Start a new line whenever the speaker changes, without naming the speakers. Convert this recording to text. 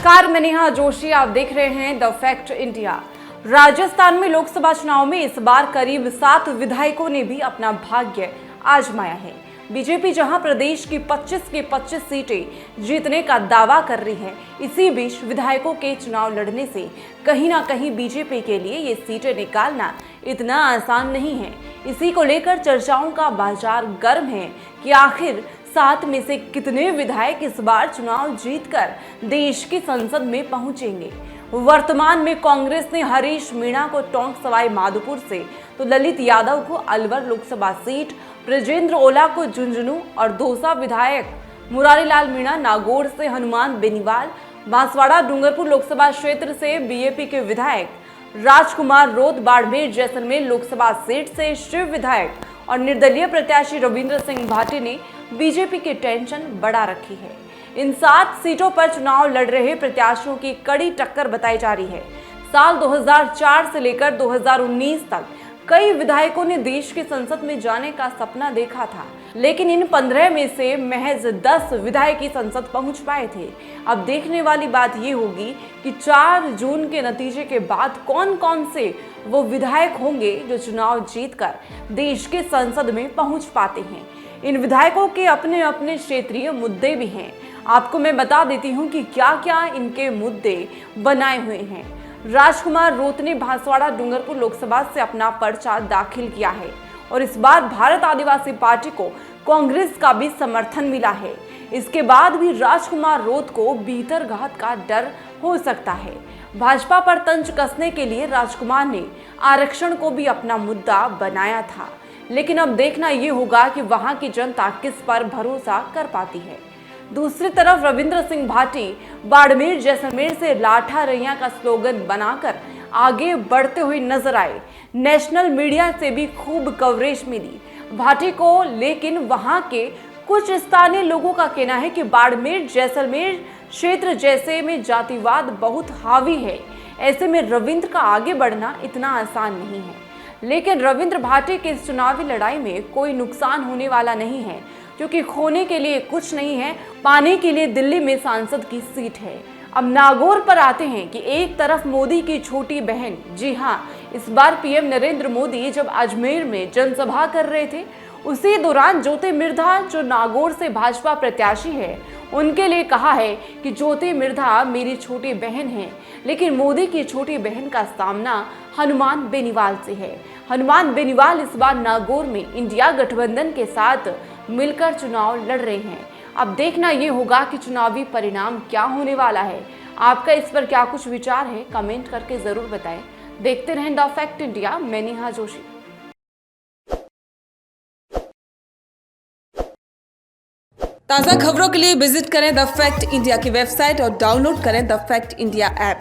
नमस्कार, मैं नेहा जोशी। आप देख रहे हैं द फैक्ट इंडिया। राजस्थान में लोकसभा चुनाव में इस बार करीब 7 विधायकों ने भी अपना भाग्य आजमाया है। बीजेपी जहां प्रदेश की 25 की 25 सीटें जीतने का दावा कर रही है, इसी बीच विधायकों के चुनाव लड़ने से कहीं ना कहीं बीजेपी के लिए ये सीटें निकालना इतना आसान नहीं है। इसी को लेकर चर्चाओं का बाजार गर्म है कि आखिर 7 में से कितने विधायक इस बार चुनाव जीतकर देश की संसद में पहुंचेंगे। वर्तमान में कांग्रेस ने हरीश मीणा को टोंक सवाई माधोपुर से, तो ललित यादव को अलवर लोकसभा सीट, ब्रजेंद्र ओला को झुंझुनू और दौसा विधायक मुरारीलाल मीणा नागौर से, हनुमान बेनीवाल बांसवाड़ा डूंगरपुर लोकसभा क्षेत्र से, बीएपी के विधायक राजकुमार रोत बाड़मेर जैसलमेर लोकसभा सीट से, शिव विधायक और निर्दलीय प्रत्याशी रविंद्र सिंह भाटी ने बीजेपी की टेंशन बढ़ा रखी है। इन 7 सीटों पर चुनाव लड़ रहे प्रत्याशियों की कड़ी टक्कर बताई जा रही है। साल 2004 से लेकर 2019 तक कई विधायकों ने देश की संसद में जाने का सपना देखा था, लेकिन इन 15 में से महज 10 विधायक ही संसद पहुंच पाए थे। अब देखने वाली बात ये होगी कि 4 जून के नतीजे के बाद कौन कौन से वो विधायक होंगे जो चुनाव जीतकर देश के संसद में पहुंच पाते हैं। इन विधायकों के अपने अपने क्षेत्रीय मुद्दे भी हैं। आपको मैं बता देती हूं कि क्या क्या इनके मुद्दे बनाए हुए हैं। राजकुमार रोत ने बांसवाड़ा डूंगरपुर लोकसभा से अपना पर्चा दाखिल किया है और इस बार भारत आदिवासी पार्टी को कांग्रेस का भी समर्थन मिला है। इसके बाद भी राजकुमार रोत को भीतरघात का डर हो सकता है। भाजपा पर तंज कसने के लिए राजकुमार ने आरक्षण को भी अपना मुद्दा बनाया था, लेकिन अब देखना ये होगा कि वहां की जनता किस पर भरोसा कर पाती है। दूसरी तरफ रविंद्र सिंह भाटी बाड़मेर जैसलमेर से लाठा रैया का स्लोगन बनाकर आगे बढ़ते हुए नजर आए। नेशनल मीडिया से भी खूब कवरेज मिली भाटी को, लेकिन वहां के कुछ स्थानीय लोगों का कहना है कि बाड़मेर जैसलमेर क्षेत्र जैसे में जातिवाद बहुत हावी है। ऐसे में रविंद्र का आगे बढ़ना इतना आसान नहीं है, लेकिन रविंद्र भाटी की इस चुनावी लड़ाई में कोई नुकसान होने वाला नहीं है, क्योंकि खोने के लिए कुछ नहीं है, पाने के लिए दिल्ली में सांसद की सीट है। अब नागौर पर आते हैं कि एक तरफ मोदी की छोटी बहन, जी हाँ, इस बार पीएम नरेंद्र मोदी जब अजमेर में जनसभा कर रहे थे, उसी दौरान ज्योति मिर्धा जो नागौर से भाजपा प्रत्याशी है, उनके लिए कहा है कि ज्योति मिर्धा मेरी छोटी बहन है, लेकिन मोदी की छोटी बहन का सामना हनुमान बेनीवाल से है। हनुमान बेनीवाल इस बार नागौर में इंडिया गठबंधन के साथ मिलकर चुनाव लड़ रहे हैं। अब देखना ये होगा कि चुनावी परिणाम क्या होने वाला है। आपका इस पर क्या कुछ विचार है, कमेंट करके जरूर बताएं। देखते रहें द फैक्ट इंडिया। मैं नेहा जोशी। ताज़ा खबरों के लिए विजिट करें द फैक्ट इंडिया की वेबसाइट और डाउनलोड करें द फैक्ट इंडिया ऐप।